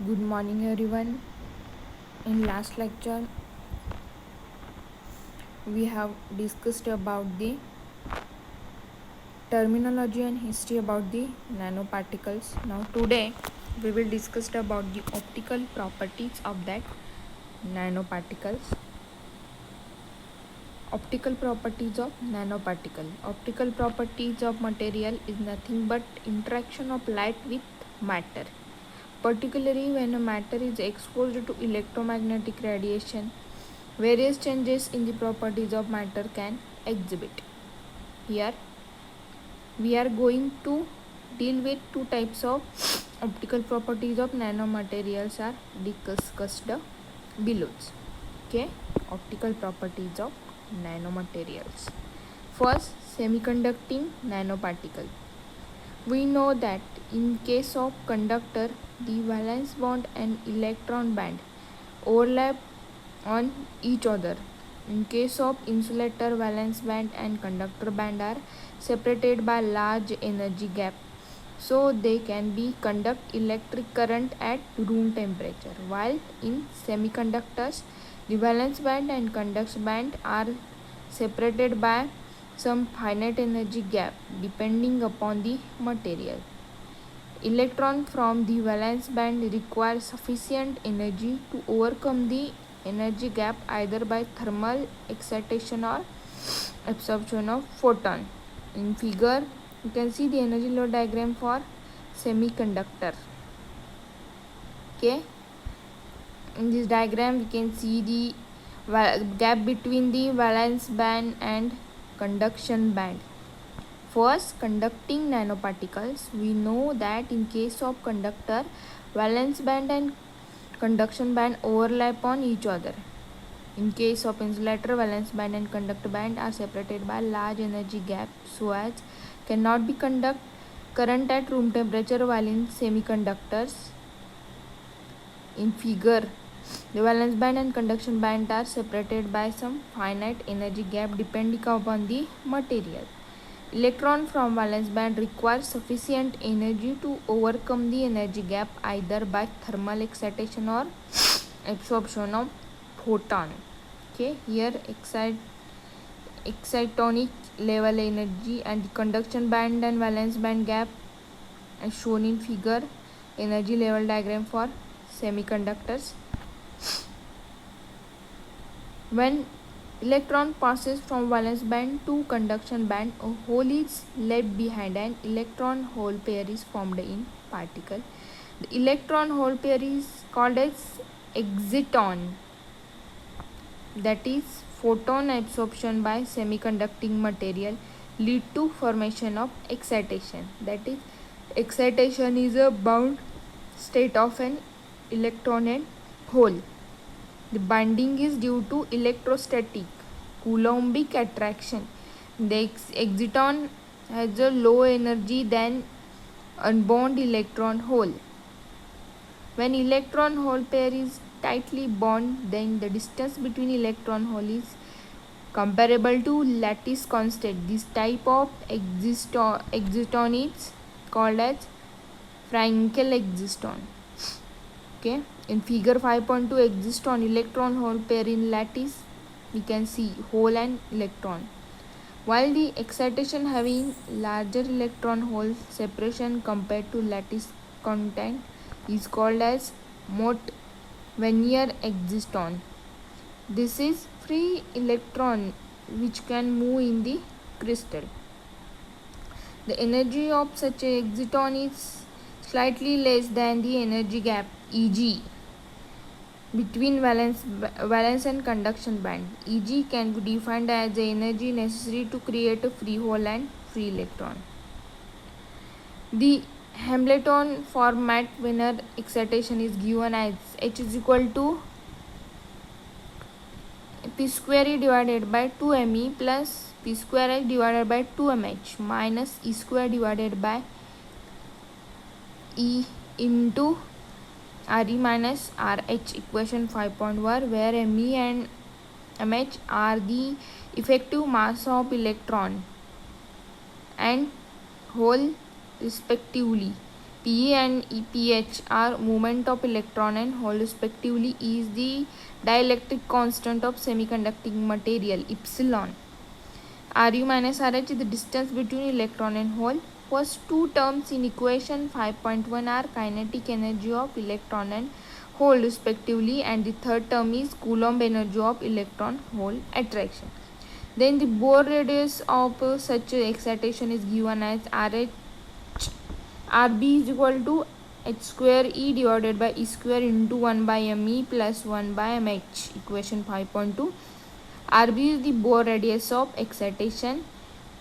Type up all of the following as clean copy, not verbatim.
Good morning, everyone. In last lecture, we have discussed about the terminology and history about the nanoparticles. Now, today we will discuss about the optical properties of that nanoparticles. Optical properties of nanoparticle. Optical properties of material is nothing but interaction of light with matter. Particularly when a matter is exposed to electromagnetic radiation, various changes in the properties of matter can exhibit. Here we are going to deal with two types of optical properties of nanomaterials are discussed below. Okay, optical properties of nanomaterials. First, semiconducting nanoparticle. We know that in case of conductor, the valence bond and electron band overlap on each other. In case of insulator, valence band and conductor band are separated by large energy gap, so they can be conduct electric current at room temperature. While in semiconductors, the valence band and conduction band are separated by some finite energy gap depending upon the material. Electron from the valence band require sufficient energy to overcome the energy gap either by thermal excitation or absorption of photon. In figure, you can see the energy load diagram for semiconductor. Okay, in this diagram we can see the gap between the valence band and conduction band. First, conducting nanoparticles. We know that in case of conductor, valence band and conduction band overlap on each other. In case of insulator, valence band and conductor band are separated by large energy gap so as cannot be conduct current at room temperature, while in semiconductors, in figure, the valence band and conduction band are separated by some finite energy gap depending upon the material. Electron from valence band requires sufficient energy to overcome the energy gap either by thermal excitation or absorption of photon. Okay, here excitonic level energy and the conduction band and valence band gap as shown in figure, energy level diagram for semiconductors. When electron passes from valence band to conduction band, a hole is left behind and electron hole pair is formed in particle. The electron hole pair is called as exciton, that is photon absorption by semiconducting material lead to formation of excitation. That is, excitation is a bound state of an electron and hole. The binding is due to electrostatic Coulombic attraction. The exciton has a low energy than unbound electron hole. When electron hole pair is tightly bound, then the distance between electron hole is comparable to lattice constant. This type of exciton is called as Frankel exciton. Okay, in figure 5.2, exciton electron hole pair in lattice, we can see hole and electron. While the excitation having larger electron hole separation compared to lattice content is called as Mott-Wannier exciton. This is free electron which can move in the crystal. The energy of such a exciton is slightly less than the energy gap Eg between valence and conduction band. Eg can be defined as the energy necessary to create a free hole and free electron. The Hamilton for Mott-Wannier excitation is given as H is equal to P square E divided by 2me plus P square H divided by 2mh minus E square divided by E into Re minus Rh, equation 5.1, where Me and Mh are the effective mass of electron and hole respectively. Pe and Ph are movement of electron and hole respectively. E is the dielectric constant of semiconducting material, epsilon. Ru minus Rh is the distance between electron and hole. First two terms in equation 5.1 are kinetic energy of electron and hole respectively, and the third term is Coulomb energy of electron hole attraction. Then the Bohr radius of such excitation is given as RH Rb is equal to h square E divided by E square into 1 by Me plus 1 by Mh. Equation 5.2. Rb is the Bohr radius of excitation.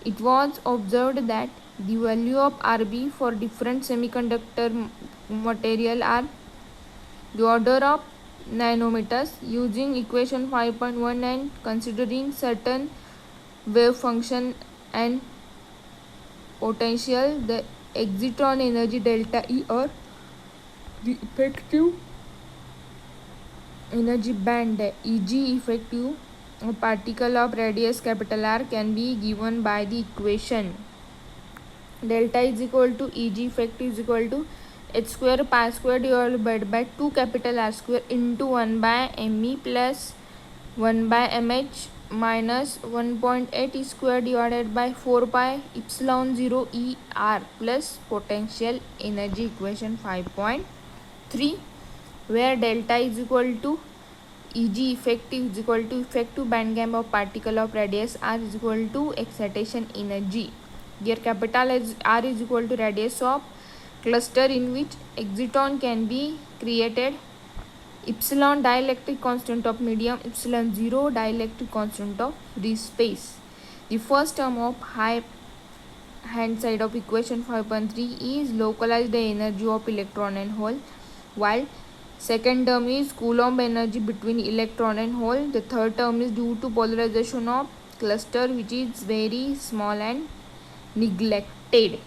It was observed that the value of Rb for different semiconductor material are the order of nanometers. Using equation 5.1 and considering certain wave function and potential, the exciton energy delta E or the effective energy band Eg effective a particle of radius capital R can be given by the equation delta is equal to Eg effective is equal to h square pi square divided by 2 capital R square into 1 by Me plus 1 by Mh minus 1.8 square divided by 4 pi epsilon 0 E R plus potential energy. Equation 5.3, where delta is equal to Eg effective is equal to effective band gap of particle of radius R is equal to excitation energy. Here capital R is equal to radius of cluster in which exciton can be created. Epsilon dielectric constant of medium, epsilon 0 dielectric constant of free space. The first term of high hand side of equation 5.3 is localized energy of electron and hole, while second term is Coulomb energy between electron and hole. The third term is due to polarization of cluster, which is very small and neglected.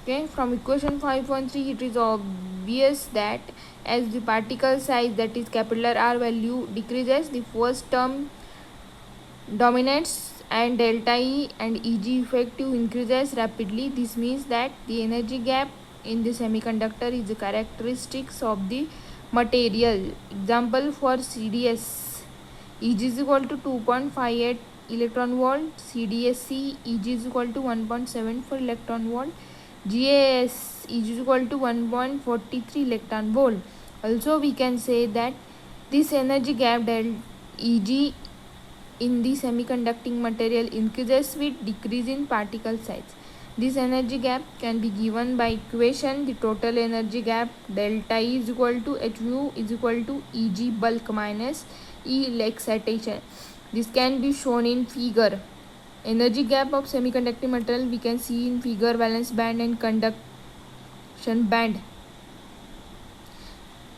Okay, from equation 5.3 it is obvious that as the particle size, that is capital R value, decreases, the first term dominates and delta E and Eg effective increases rapidly. This means that the energy gap in the semiconductor is the characteristics of the material. Example for CDS, Eg is equal to 2.58 electron volt, CDSC Eg is equal to 1.74 electron volt, GAS Eg is equal to 1.43 electron volt. Also we can say that this energy gap del Eg in the semiconducting material increases with decrease in particle size. This energy gap can be given by equation. The total energy gap delta E is equal to HU is equal to Eg bulk minus E excitation. This can be shown in figure. Energy gap of semiconducting material we can see in figure, valence band and conduction band.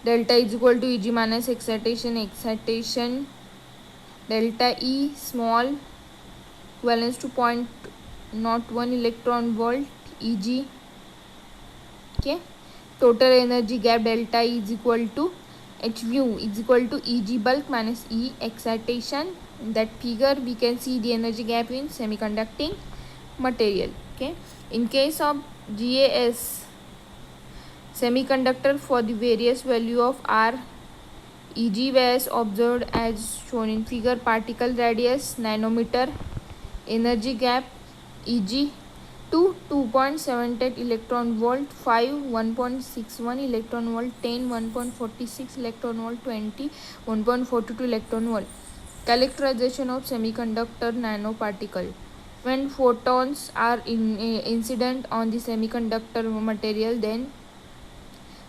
Delta is equal to Eg minus excitation delta E small equivalence to 0.01 electron volt Eg. Okay, total energy gap delta E is equal to HU is equal to Eg bulk minus E excitation. In that figure we can see the energy gap in semiconducting material. Okay, in case of GAS semiconductor, for the various value of R, Eg was observed as shown in figure. Particle radius nanometer, energy gap Eg 2.78 electron volt, 5 1.61 electron volt, 10 1.46 electron volt, 20 1.42 electron volt. Characterization of semiconductor nanoparticle. When photons are incident on the semiconductor material, then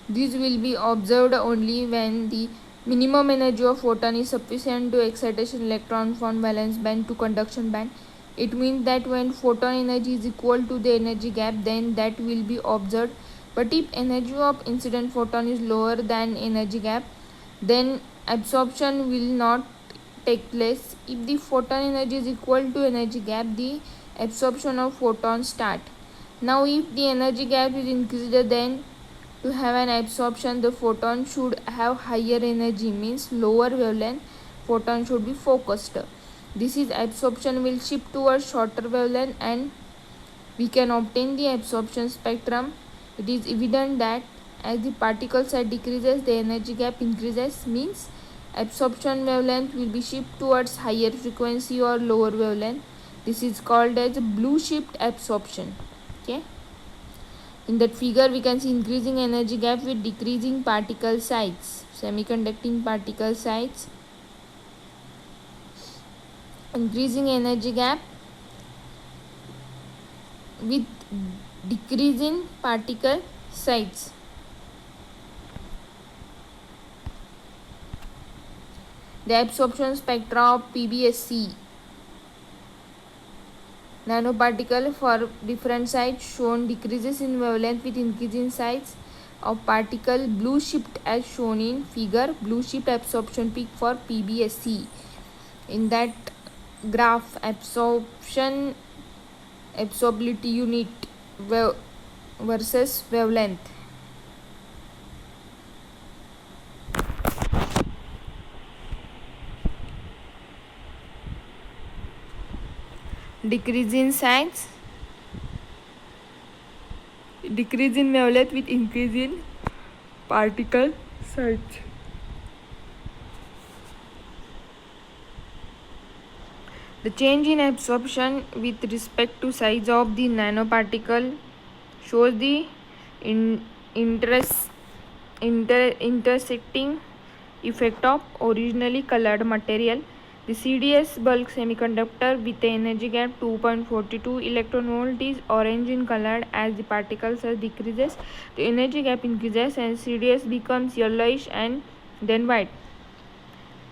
this will be observed only when the minimum energy of photon is sufficient to excitation electron from valence band to conduction band. It means that when photon energy is equal to the energy gap, then that will be observed. But if energy of incident photon is lower than energy gap, then absorption will not take place. If the photon energy is equal to energy gap, the absorption of photons start. Now if the energy gap is increased, then to have an absorption, the photon should have higher energy, means lower wavelength photon should be focused. This is absorption will shift towards shorter wavelength and we can obtain the absorption spectrum. It is evident that as the particle size decreases, the energy gap increases, means absorption wavelength will be shifted towards higher frequency or lower wavelength. This is called as blue shift absorption. Okay. In that figure, we can see increasing energy gap with decreasing particle size. Semiconducting particle size. Increasing energy gap with decreasing particle size. The absorption spectra of PBSC nanoparticle for different size shown decreases in wavelength with increase in size of particle. Blue shift as shown in figure. Blue shift absorption peak for PBSC. In that graph, absorptibility unit versus wavelength. Decrease in size, decrease in wavelength with increase in particle size. The change in absorption with respect to size of the nanoparticle shows the intersecting effect of originally colored material. The CDS bulk semiconductor with the energy gap 2.42 electron volt is orange in color. As the particle size decreases, the energy gap increases and CDS becomes yellowish and then white.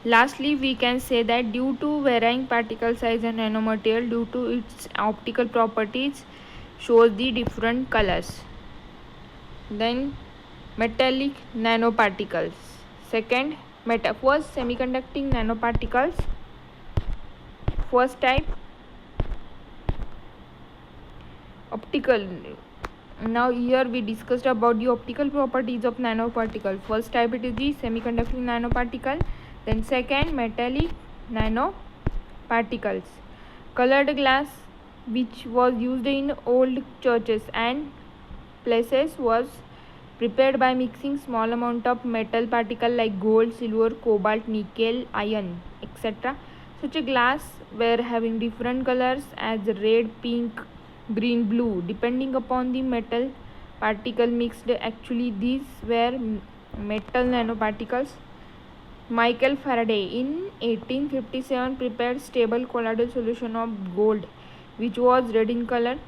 Lastly, we can say that due to varying particle size and nanomaterial, due to its optical properties, shows the different colors. Then metallic nanoparticles. Second, first semiconducting nanoparticles. First type, optical. Now here we discussed about the optical properties of nanoparticle. First type, it is the semiconducting nanoparticle. Then second, metallic nanoparticles. Colored glass, which was used in old churches and places, was prepared by mixing small amount of metal particle like gold, silver, cobalt, nickel, iron, etc. Such a glass were having different colors as red, pink, green, blue, depending upon the metal particle mixed. Actually, these were metal nanoparticles. Michael Faraday in 1857 prepared stable colloidal solution of gold, which was red in color.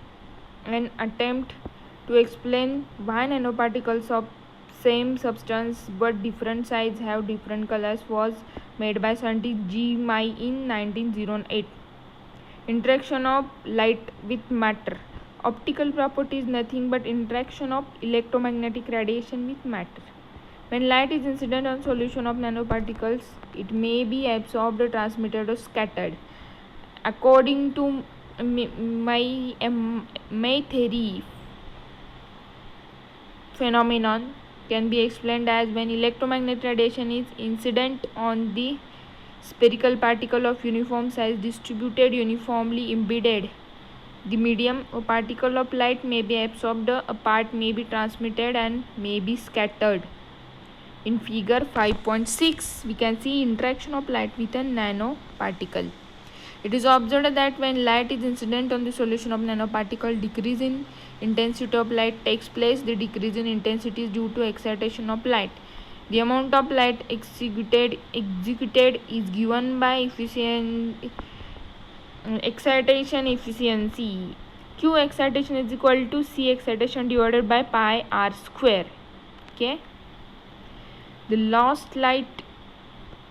An attempt to explain why nanoparticles of same substance but different size have different colors was made by scientist G. Mai in 1908. Interaction of light with matter. Optical property is nothing but interaction of electromagnetic radiation with matter. When light is incident on solution of nanoparticles, it may be absorbed, transmitted, or scattered. According to my theory, phenomenon can be explained as when electromagnetic radiation is incident on the spherical particle of uniform size distributed uniformly embedded the medium, a particle of light may be absorbed, a part may be transmitted, and may be scattered. In figure 5.6, we can see interaction of light with a nanoparticle. It is observed that when light is incident on the solution of nanoparticle, decrease in intensity of light takes place. The decrease in intensity is due to excitation of light. The amount of light executed is given by excitation efficiency. Q excitation is equal to C excitation divided by pi r square. Okay. The lost light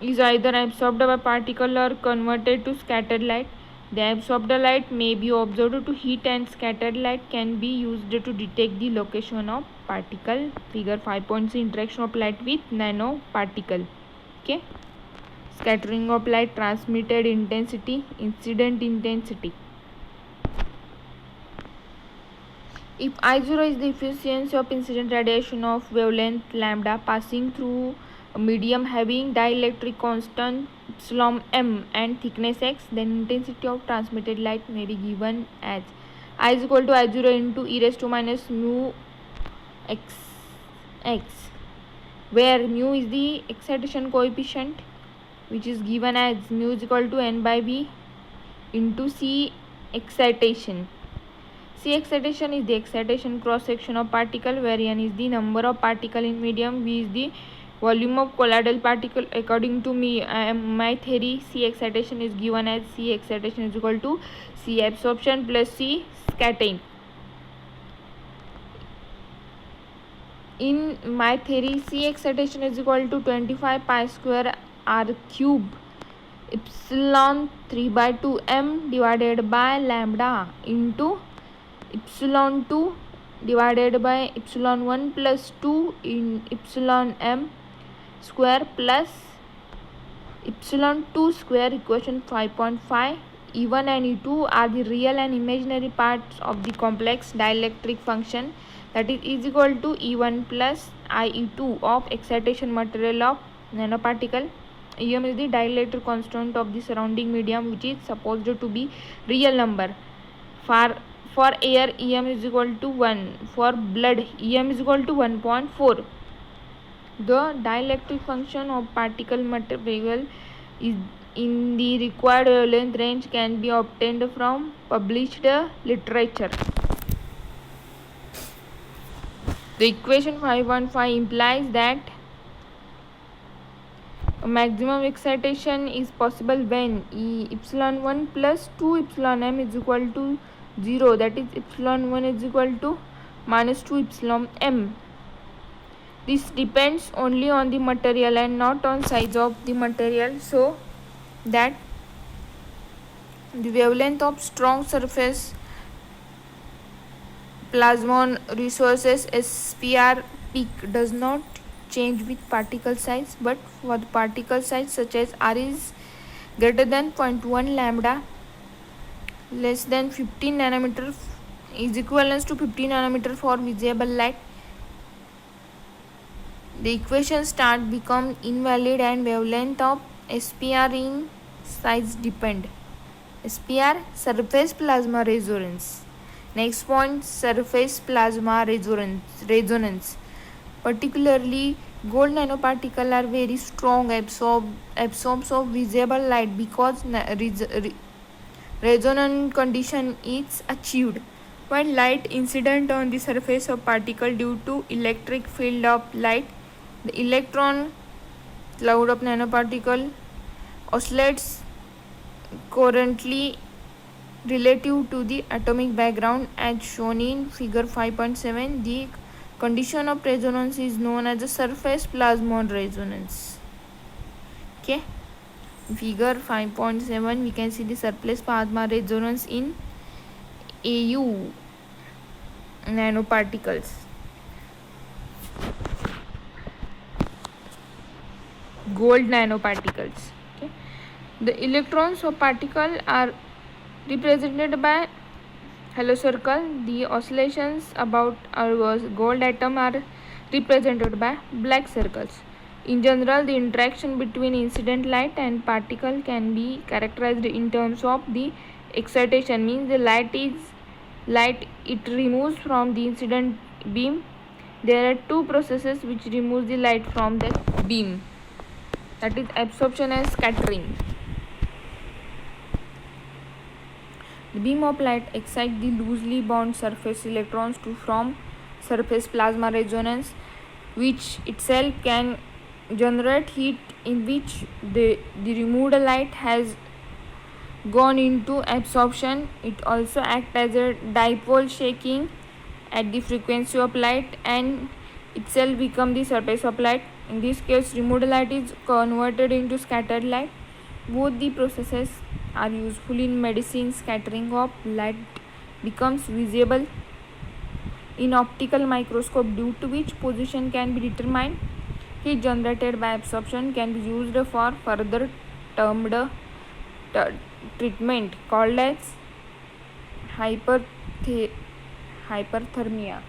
is either absorbed by particle or converted to scattered light. The absorbed light may be observed to heat and scattered light can be used to detect the location of particle. Figure 5.3 interaction of light with nanoparticle. Okay. Scattering of light, transmitted intensity, incident intensity. If I0 is the efficiency of incident radiation of wavelength lambda passing through a medium having dielectric constant epsilon m and thickness x, then intensity of transmitted light may be given as I is equal to I0 into e raised to minus mu x, where mu is the excitation coefficient, which is given as mu is equal to n by v into C excitation. C excitation is the excitation cross section of particle, where n is the number of particle in medium, v is the volume of colloidal particle. According to me, my theory, C excitation is given as C excitation is equal to C absorption plus C scattering. In my theory, C excitation is equal to 25 pi square r cube epsilon 3 by 2 m divided by lambda into epsilon 2 divided by epsilon 1 plus 2 in epsilon m square plus epsilon 2 square. Equation 5.5. E1 and E2 are the real and imaginary parts of the complex dielectric function, that is equal to E1 plus IE2 of excitation material of nanoparticle. Em is the dielectric constant of the surrounding medium, which is supposed to be real number. For air, Em is equal to 1. For blood, Em is equal to 1.4. The dielectric function of particle material is in the required wavelength range can be obtained from published literature. The equation 5.5 implies that a maximum excitation is possible when epsilon 1 plus 2 epsilon m is equal to 0, that is epsilon 1 is equal to minus 2 epsilon m. This depends only on the material and not on size of the material, so that the wavelength of strong surface plasmon resources SPR peak does not change with particle size, but for the particle size such as r is greater than 0.1 lambda less than 15 nanometer is equivalent to 15 nanometer for visible light, the equation start become invalid and wavelength of SPR in size depend. SPR, surface plasma resonance. Next point, surface plasma resonance. Particularly gold nanoparticles are very strong absorbs of visible light because resonance condition is achieved when light incident on the surface of particle due to electric field of light. The electron cloud of nanoparticle oscillates currently relative to the atomic background as shown in figure 5.7. The condition of resonance is known as the surface plasmon resonance. Okay, figure 5.7 we can see the surface plasma resonance in AU nanoparticles. Gold nanoparticles. Okay, the electrons of particle are represented by halo circle. The oscillations about our gold atom are represented by black circles. In general, the interaction between incident light and particle can be characterized in terms of the excitation, means the light it removes from the incident beam. There are two processes which remove the light from the beam, that is absorption and scattering. The beam of light excites the loosely bound surface electrons to form surface plasma resonance, which itself can generate heat in which the removed light has gone into absorption. It also acts as a dipole shaking at the frequency of light and itself become the surface of light. In this case, removed light is converted into scattered light. Both the processes are useful in medicine. Scattering of light becomes visible in optical microscope, due to which position can be determined. Heat generated by absorption can be used for further termed treatment called as hyperthermia.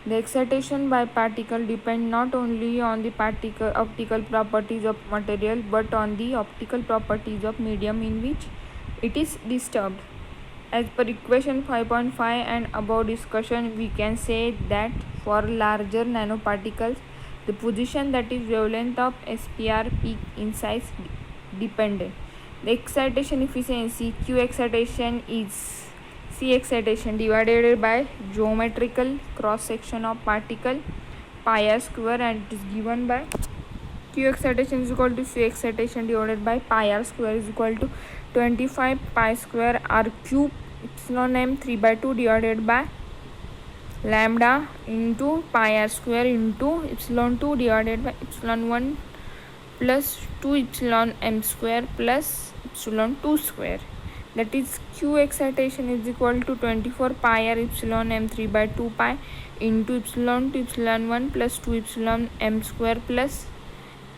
The excitation by particle depend not only on the optical properties of material but on the optical properties of medium in which it is disturbed. As per equation 5.5 and above discussion, we can say that for larger nanoparticles, the position, that is wavelength of SPR, peak in size dependent. The excitation efficiency Q excitation is C excitation divided by geometrical cross section of particle pi r square, and it is given by Q excitation is equal to C excitation divided by pi r square is equal to 25 pi square r cube epsilon m 3/2 divided by lambda into pi r square into epsilon 2 divided by epsilon 1 plus 2 epsilon m square plus epsilon 2 square. That is Q excitation is equal to 24 pi r epsilon m 3/2 pi into epsilon 2 epsilon 1 plus 2 epsilon m square plus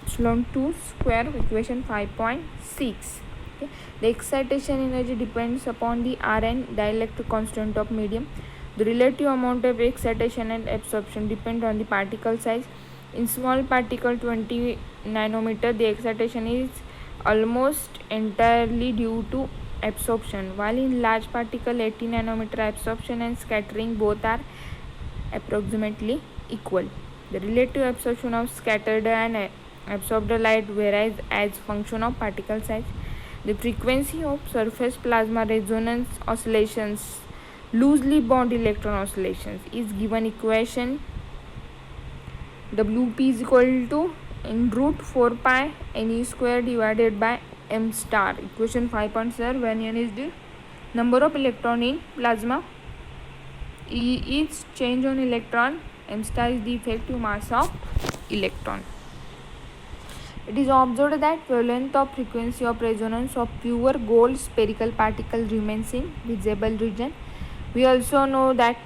epsilon 2 square, equation 5.6. Okay. The excitation energy depends upon the Rn, dielectric constant of medium. The relative amount of excitation and absorption depend on the particle size. In small particle 20 nanometer, the excitation is almost entirely due to absorption, while in large particle 80 nanometer, absorption and scattering both are approximately equal. The relative absorption of scattered and absorbed light varies as function of particle size. The frequency of surface plasma resonance oscillations, loosely bound electron oscillations, is given equation Wp is equal to in root 4 pi Ne square divided by m star. Equation 5.7, when n is the number of electron in plasma, E is change on electron, m star is the effective mass of electron. It is observed that wavelength of frequency of resonance of pure gold spherical particle remains in visible region. We also know that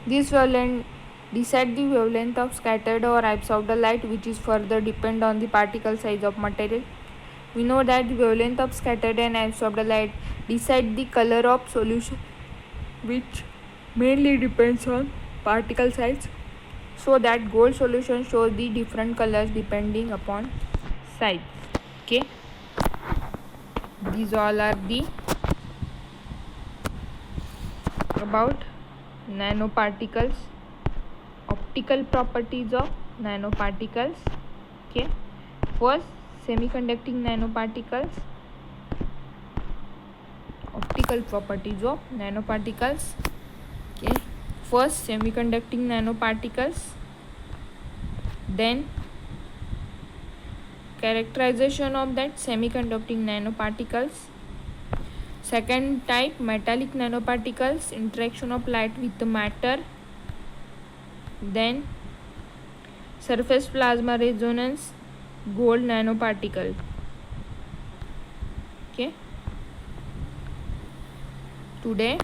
this wavelength decide the wavelength of scattered or absorbed light, which is further depend on the particle size of material. We know that the wavelength of scattered and absorbed light decide the color of solution, which mainly depends on particle size, so that gold solution shows the different colors depending upon size. Okay, these all are the about nanoparticles, optical properties of nanoparticles. Okay, first semiconducting nanoparticles, optical properties of nanoparticles. Okay, first semiconducting nanoparticles, then characterization of that semiconducting nanoparticles. Second type, metallic nanoparticles, interaction of light with the matter. Then surface plasma resonance, gold nanoparticle. Okay, today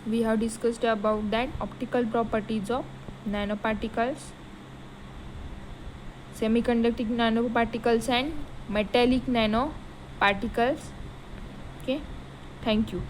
we have discussed about that optical properties of nanoparticles, semiconducting nanoparticles and metallic nanoparticles. Okay, thank you.